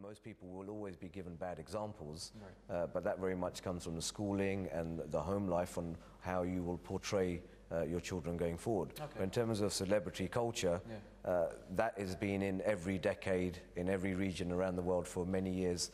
most people will always be given bad examples, but that very much comes from the schooling and the home life and how you will portray your children going forward. But in terms of celebrity culture, that has been in every decade, in every region around the world for many years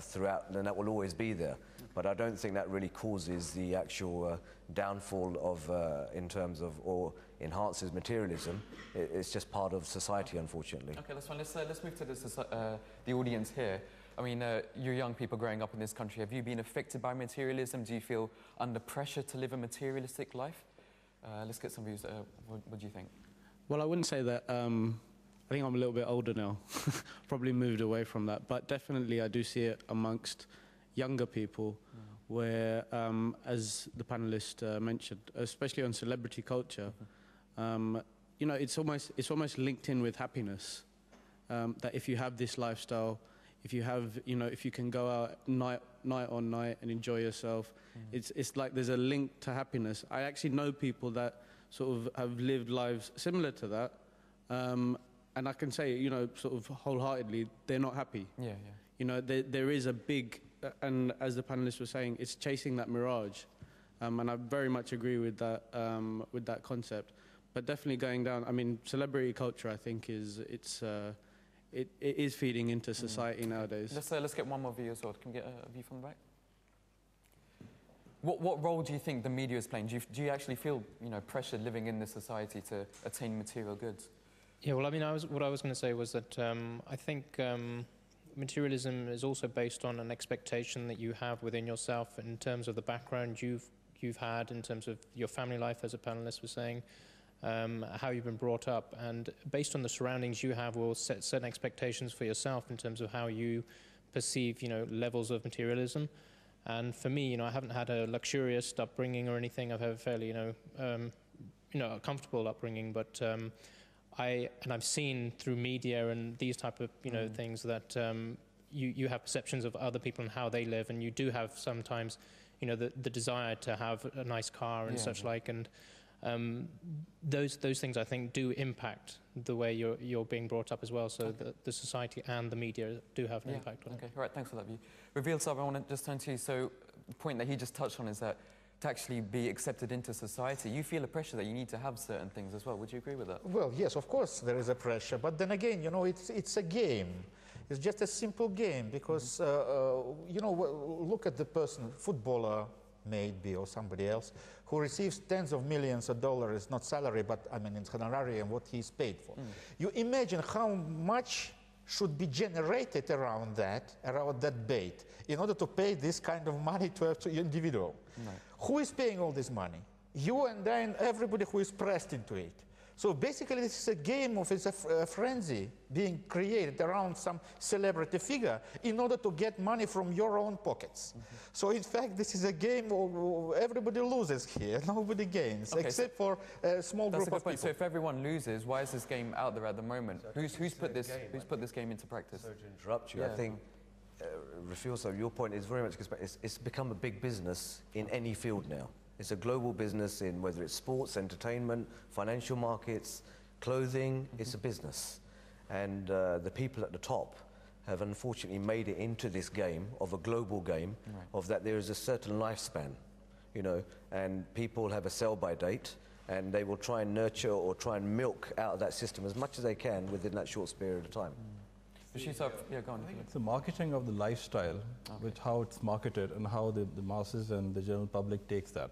throughout, and that will always be there. But I don't think that really causes the actual downfall of, in terms of, or enhances materialism. It's just part of society, unfortunately. Okay, that's fine. Let's move to the audience here. I mean, you're young people growing up in this country. Have you been affected by materialism? Do you feel under pressure to live a materialistic life? Let's get some views. What do you think? Well, I wouldn't say that. I think I'm a little bit older now. Probably moved away from that. But definitely I do see it amongst younger people where, as the panellist mentioned, especially on celebrity culture, you know, it's almost linked in with happiness. That if you have this lifestyle, if you have, you know, if you can go out night on night and enjoy yourself, it's like there's a link to happiness. I actually know people that sort of have lived lives similar to that, and I can say, you know, sort of wholeheartedly, they're not happy. Yeah. You know, there is a big, and as the panelists were saying, it's chasing that mirage, and I very much agree with that concept. But definitely going down. I mean, celebrity culture, I think, it is feeding into society nowadays. Let's get one more view as well. Can we get a view from the back? What role do you think the media is playing? Do you actually feel, you know, pressured living in this society to attain material goods? Yeah, well, I mean, what I was going to say was that I think materialism is also based on an expectation that you have within yourself in terms of the background you've had, in terms of your family life, as a panelist was saying, how you've been brought up, and based on the surroundings you have will set certain expectations for yourself in terms of how you perceive, you know, levels of materialism. And for me, you know, I haven't had a luxurious upbringing or anything. I've had a fairly, you know, a comfortable upbringing, but I've seen through media and these type of, you know, things that you have perceptions of other people and how they live, and you do have sometimes, you know, the desire to have a nice car and such like, and those things I think do impact the way you're being brought up as well. So the society and the media do have an impact on it. Okay, all right, thanks for that view. Reveal Sab, I want to just turn to you. So the point that he just touched on is that to actually be accepted into society, you feel a pressure that you need to have certain things as well. Would you agree with that? Well, yes, of course there is a pressure, but then again, you know, it's a game. It's just a simple game because, you know, look at the person, footballer, maybe, or somebody else, who receives tens of millions of dollars, not salary, but I mean in honorarium, what he's paid for. You imagine how much should be generated around that bait, in order to pay this kind of money to an individual. Who is paying all this money? You and then everybody who is pressed into it. So basically this is a game of, it's a frenzy being created around some celebrity figure in order to get money from your own pockets. So in fact this is a game of everybody loses here, nobody gains, except for a small group of people. So if everyone loses, why is this game out there at the moment? Who's put this game into practice? Sorry to interrupt you. I think, Reveal Sab, your point is very much, it's become a big business in any field now. It's a global business in whether it's sports, entertainment, financial markets, clothing, it's a business. And the people at the top have unfortunately made it into this game, of a global game, of that there is a certain lifespan, you know, and people have a sell-by date, and they will try and nurture or try and milk out of that system as much as they can within that short period of time. Yeah, go on. I think it's the marketing of the lifestyle, with how it's marketed and how the masses and the general public takes that.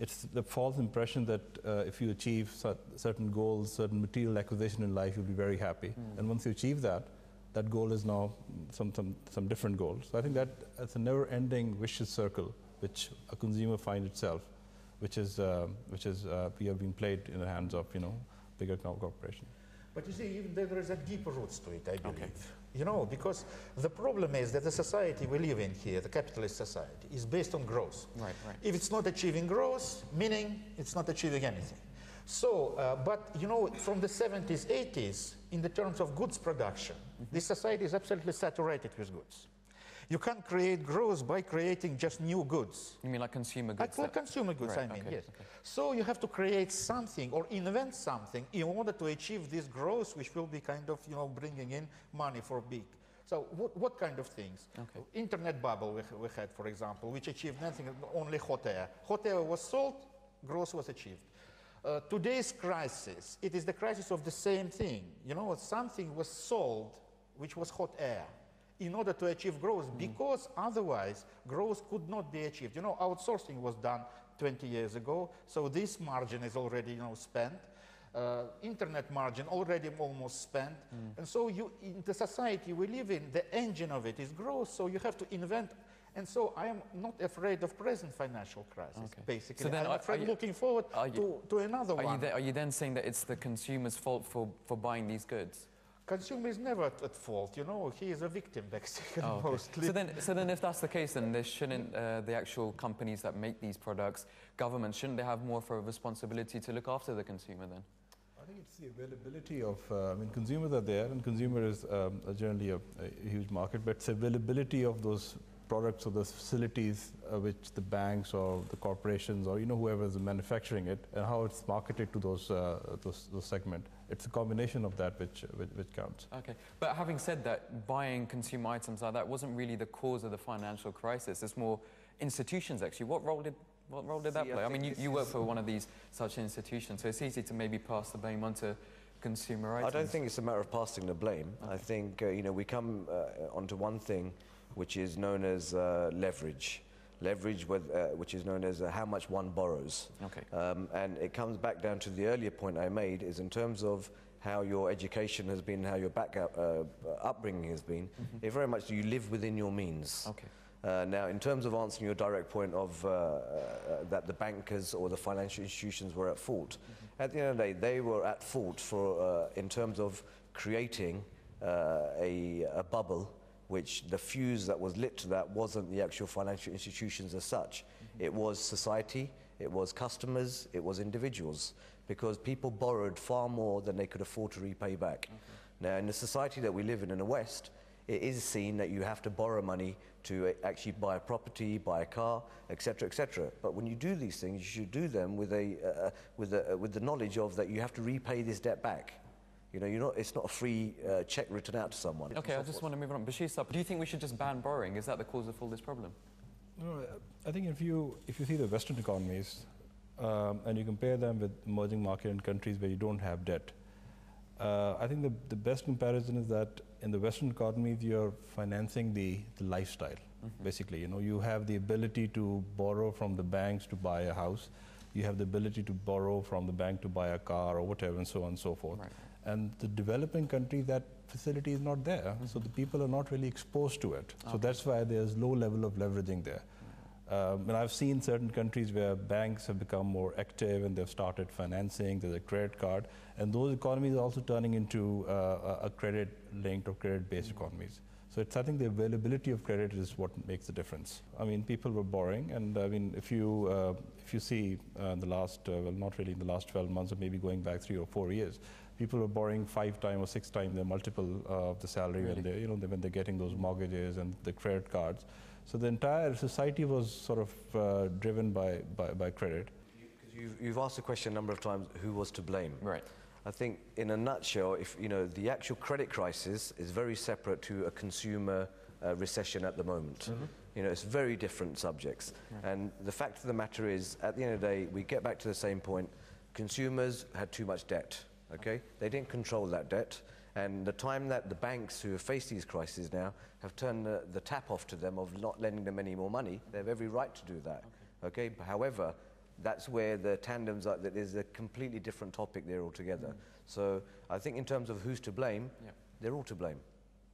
It's the false impression that if you achieve certain goals, certain material acquisition in life, you'll be very happy. And once you achieve that, that goal is now some different goal. So I think that it's a never-ending vicious circle which a consumer finds itself, which is we have been played in the hands of, you know, bigger corporations. But you see, even there is a deeper roots to it, I believe. You know, because the problem is that the society we live in here, the capitalist society, is based on growth. If it's not achieving growth, meaning it's not achieving anything. So, but you know, from the 70s, 80s, in the terms of goods production, this society is absolutely saturated with goods. You can't create growth by creating just new goods. You mean like consumer goods? Like consumer goods, I mean, yes. So you have to create something or invent something in order to achieve this growth, which will be kind of, you know, bringing in money for big. So what kind of things? Okay. Internet bubble we had, for example, which achieved nothing, only hot air. Hot air was sold, growth was achieved. Today's crisis, it is the crisis of the same thing. You know, something was sold which was hot air in order to achieve growth, because otherwise growth could not be achieved. You know, outsourcing was done 20 years ago, so this margin is already, you know, spent. Internet margin already almost spent. And so in the society we live in, the engine of it is growth, so you have to invent. And so I am not afraid of present financial crisis, basically. So then I'm afraid looking forward to another one. Are you then saying that it's the consumer's fault for buying these goods? Consumer is never at fault, you know, he is a victim, basically, mostly. So then if that's the case, then there shouldn't the actual companies that make these products, governments, shouldn't they have more of a responsibility to look after the consumer then? I think it's the availability of, I mean, consumers are there, and consumer is generally a huge market, but it's availability of those products or those facilities which the banks or the corporations or, you know, whoever is manufacturing it, and how it's marketed to those segment. It's a combination of that which counts. Okay, but having said that, buying consumer items like that wasn't really the cause of the financial crisis. It's more institutions, actually. What role did that play? I mean, you work for one of these such institutions, so it's easy to maybe pass the blame onto consumer items. I don't think it's a matter of passing the blame. I think, you know, we come onto one thing which is known as leverage. Leverage, which is known as how much one borrows. Okay. And it comes back down to the earlier point I made, is in terms of how your education has been, how your upbringing has been, it very much you live within your means. Okay. Now, in terms of answering your direct point of that the bankers or the financial institutions were at fault, at the end of the day, they were at fault for in terms of creating a bubble, which the fuse that was lit to that wasn't the actual financial institutions as such. It was society, it was customers, it was individuals, because people borrowed far more than they could afford to repay back. Now, in the society that we live in the West, it is seen that you have to borrow money to actually buy a property, buy a car, etc., etc. But when you do these things, you should do them with the knowledge of that you have to repay this debt back. You know, it's not a free check written out to someone. Okay, I just want to move on. Bashir Saab, do you think we should just ban borrowing? Is that the cause of all this problem? No, I think if you see the Western economies and you compare them with emerging market and countries where you don't have debt, I think the best comparison is that in the Western economies you're financing the lifestyle. Basically, you know, you have the ability to borrow from the banks to buy a house. You have the ability to borrow from the bank to buy a car or whatever, and so on and so forth. Right. And the developing countries, that facility is not there, so the people are not really exposed to it. So that's why there's low level of leveraging there. And I've seen certain countries where banks have become more active and they've started financing, there's a credit card, and those economies are also turning into a credit-linked or credit-based economies. So it's, I think the availability of credit is what makes the difference. I mean, people were borrowing, and I mean, if you see in the last, well, not really in the last 12 months, or maybe going back 3 or 4 years, people were borrowing 5 times or 6 times their multiple of the salary when they, you know, when they're getting those mortgages and the credit cards. So the entire society was sort of driven by credit. You've asked the question a number of times, who was to blame? Right. I think in a nutshell, if you know, the actual credit crisis is very separate to a consumer recession at the moment. You know, it's very different subjects. And the fact of the matter is, at the end of the day, we get back to the same point. Consumers had too much debt, okay? They didn't control that debt. And the time that the banks who have faced these crises now have turned the tap off to them of not lending them any more money, they have every right to do that, okay? But however, that's where the tandems are, that is a completely different topic there altogether. So I think in terms of who's to blame, they're all to blame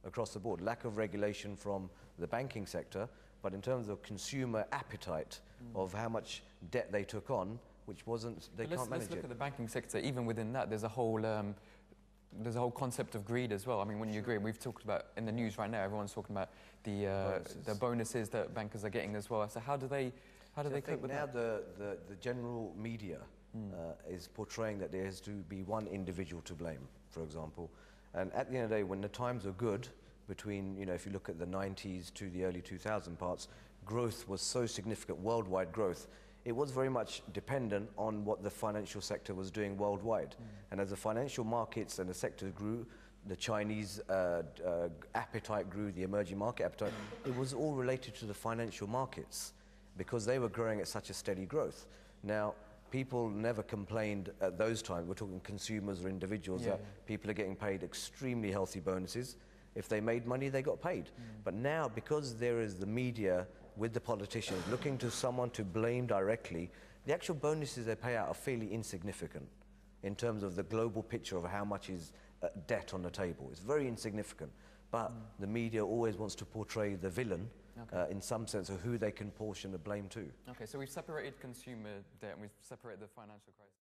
across the board. Lack of regulation from the banking sector, but in terms of consumer appetite of how much debt they took on, which wasn't, they can't manage it. Let's look at the banking sector. Even within that, there's a whole concept of greed as well. I mean, when you agree, we've talked about in the news right now, everyone's talking about the bonuses that bankers are getting as well. So how do they cope with that? Now the general media is portraying that there has to be one individual to blame, for example. And at the end of the day, when the times are good, between, you know, if you look at the 90s to the early 2000 parts, growth was so significant, worldwide growth. It was very much dependent on what the financial sector was doing worldwide. And as the financial markets and the sector grew, the Chinese appetite grew, the emerging market appetite. It was all related to the financial markets because they were growing at such a steady growth. Now, people never complained at those times. We're talking consumers or individuals that people are getting paid extremely healthy bonuses. If they made money, they got paid. But now, because there is the media with the politicians looking to someone to blame directly, the actual bonuses they pay out are fairly insignificant in terms of the global picture of how much is debt on the table. It's very insignificant. But the media always wants to portray the villain in some sense of who they can portion the blame to. Okay, so we've separated consumer debt and we've separated the financial crisis.